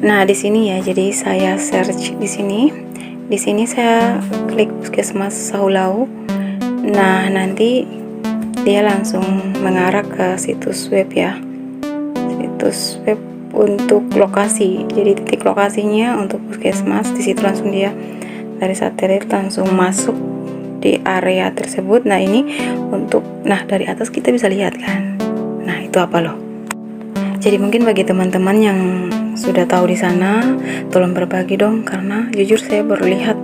Nah, di sini ya, jadi saya search di sini. Di sini saya klik Puskesmas Sahulau. Nah, nanti dia langsung mengarah ke situs web ya. Situs web untuk lokasi. Jadi titik lokasinya untuk puskesmas, di situ langsung dia dari satelit langsung masuk di area tersebut. Nah, ini untuk dari atas kita bisa lihat kan. Nah, itu apa loh? Jadi mungkin bagi teman-teman yang sudah tahu di sana, tolong berbagi dong, karena jujur saya baru lihat.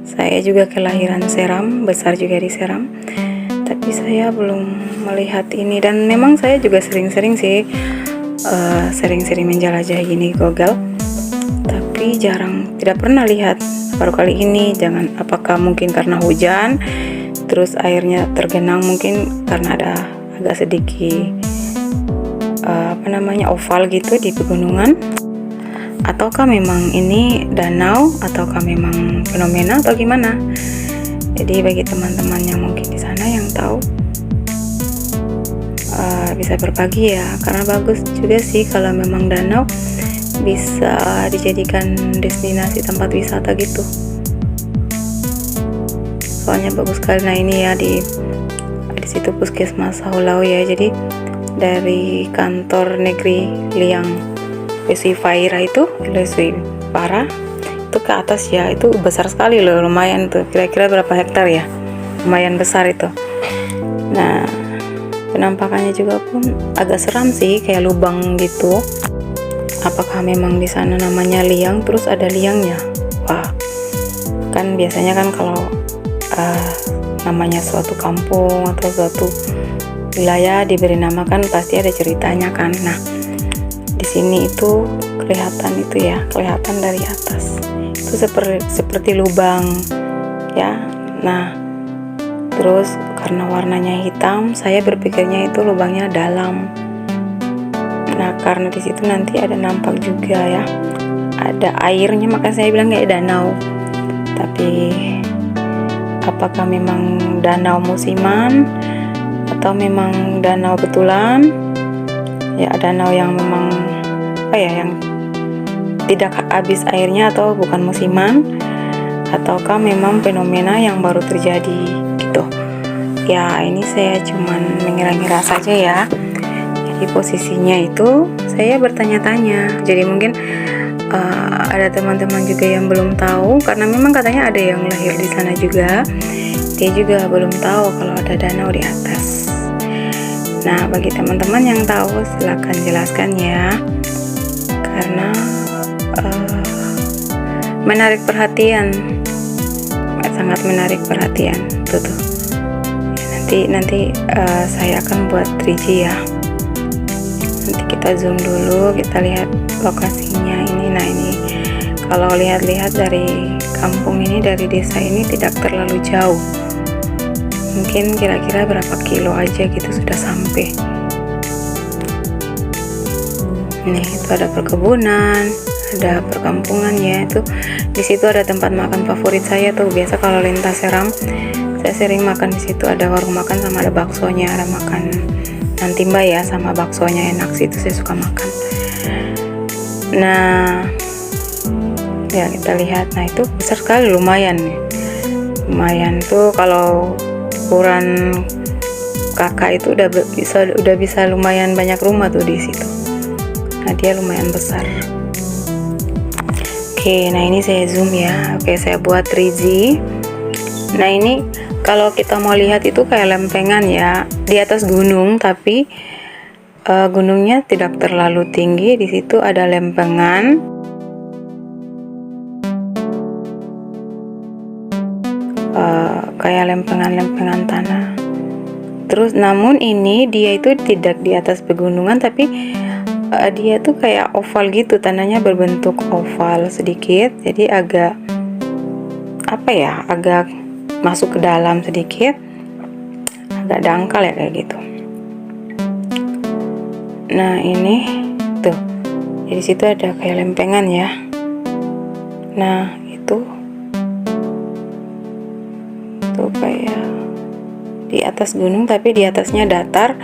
Saya juga kelahiran Seram, besar juga di Seram, tapi saya belum melihat ini. Dan memang saya juga sering-sering sih sering-sering menjelajahi gini Google, tapi tidak pernah lihat. Baru kali ini. Apakah mungkin karena hujan terus airnya tergenang, mungkin karena ada agak sedikit oval gitu di pegunungan, ataukah memang ini danau, ataukah memang fenomena atau gimana. Jadi bagi teman-teman yang mungkin di sana yang tahu, bisa berbagi ya, karena bagus juga sih kalau memang danau bisa dijadikan destinasi tempat wisata gitu, soalnya bagus sekali. Nah, ini ya di situ Puskesmas Sahulau ya. Jadi dari kantor negeri Liang Lesui Faira itu, Lesui Para itu ke atas ya, itu besar sekali loh, lumayan tuh, kira-kira berapa hektar ya, lumayan besar itu. Nah, penampakannya juga pun agak seram sih, kayak lubang gitu. Apakah memang di sana namanya liang terus ada liangnya? Wah, kan biasanya kan kalau namanya suatu kampung atau suatu wilayah diberi nama kan pasti ada ceritanya kan. Nah, di sini itu kelihatan dari atas itu seperti lubang ya. Nah, terus karena warnanya hitam, saya berpikirnya itu lubangnya dalam. Nah, karena di situ nanti ada nampak juga ya, ada airnya, maka saya bilang kayak danau. Tapi apakah memang danau musiman atau memang danau betulan? Ya, danau yang memang yang tidak habis airnya, atau bukan musiman, ataukah memang fenomena yang baru terjadi gitu. Ya, ini saya cuman mengira-ngira saja ya. Jadi posisinya itu saya bertanya-tanya. Jadi mungkin ada teman-teman juga yang belum tahu, karena memang katanya ada yang lahir di sana juga. Dia juga belum tahu kalau ada danau di atas. Nah, bagi teman-teman yang tahu silakan jelaskan ya, karena menarik perhatian, sangat menarik perhatian tuh. Nanti saya akan buat 3G ya. Nanti kita zoom dulu, kita lihat lokasinya ini. Nah, ini kalau lihat-lihat dari kampung ini, dari desa ini tidak terlalu jauh, mungkin kira-kira berapa kilo aja gitu sudah sampai. Nih, itu ada perkebunan, ada perkampungan ya. Itu di situ ada tempat makan favorit saya tuh. Biasa kalau lintas Seram saya sering makan di situ. Ada warung makan sama ada baksonya, ada makan nantimba ya sama baksonya, enak sih, itu saya suka makan. Nah, ya kita lihat. Nah, itu besar sekali, lumayan tuh. Kalau ukuran kakak itu udah bisa lumayan banyak rumah tuh di situ. Nah, dia lumayan besar. Oke, nah ini saya zoom ya. Oke, saya buat 3G. Nah, ini kalau kita mau lihat itu kayak lempengan ya, di atas gunung, tapi gunungnya tidak terlalu tinggi. Di situ ada lempengan. Kayak lempengan tanah. Terus namun ini dia itu tidak di atas pegunungan, tapi dia tuh kayak oval gitu, tanahnya berbentuk oval sedikit, jadi agak agak masuk ke dalam sedikit, agak dangkal ya kayak gitu. Nah, ini tuh, jadi situ ada kayak lempengan ya. Nah, itu kayak di atas gunung, tapi di atasnya datar.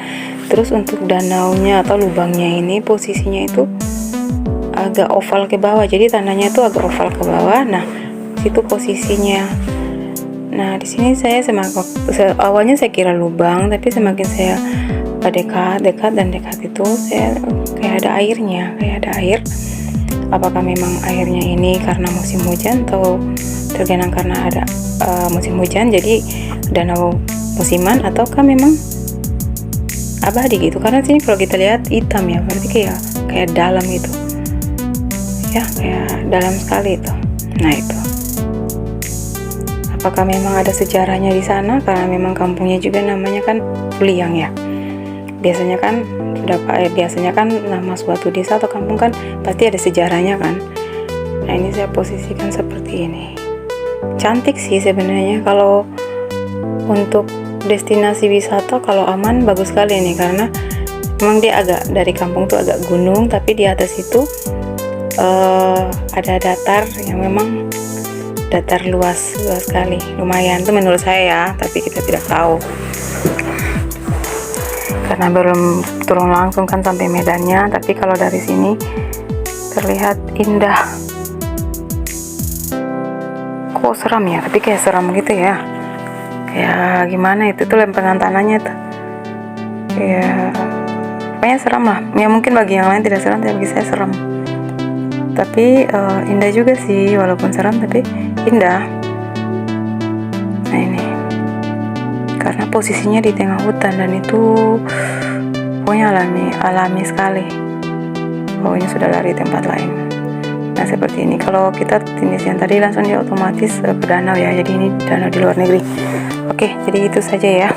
Terus untuk danaunya atau lubangnya ini posisinya itu agak oval ke bawah, jadi tanahnya tuh agak oval ke bawah. Nah, situ posisinya. Nah, di sini saya awalnya saya kira lubang, tapi semakin saya dekat itu saya kayak ada airnya, kayak ada air. Apakah memang airnya ini karena musim hujan atau tergenang karena ada musim hujan jadi danau musiman, ataukah memang abadi gitu? Karena sini kalau kita lihat hitam ya, berarti kayak dalam gitu ya, kayak dalam sekali itu. Nah itu, apakah memang ada sejarahnya di sana? Karena memang kampungnya juga namanya kan Puliang ya. Biasanya kan nama suatu desa atau kampung kan pasti ada sejarahnya kan. Nah ini saya posisikan seperti ini. Cantik sih sebenarnya kalau untuk destinasi wisata, kalau aman bagus sekali nih, karena memang dia agak dari kampung tuh agak gunung, tapi di atas itu ada datar yang memang datar luas sekali, lumayan tuh menurut saya ya, tapi kita tidak tahu karena belum turun langsung kan sampai medannya. Tapi kalau dari sini terlihat indah. Kok seram ya, tapi kayak seram gitu ya, kayak gimana itu tuh lempengan tanahnya tuh kayak pokoknya seram lah ya. Mungkin bagi yang lain tidak seram, tapi bagi saya seram. Tapi indah juga sih, walaupun seram tapi indah. Nah ini karena posisinya di tengah hutan dan itu pokoknya alami sekali. Pokoknya sudah lari tempat lain. Nah seperti ini. Kalau kita jenis yang tadi langsung dia otomatis ke danau ya, jadi ini danau di luar negeri. Oke, jadi itu saja ya.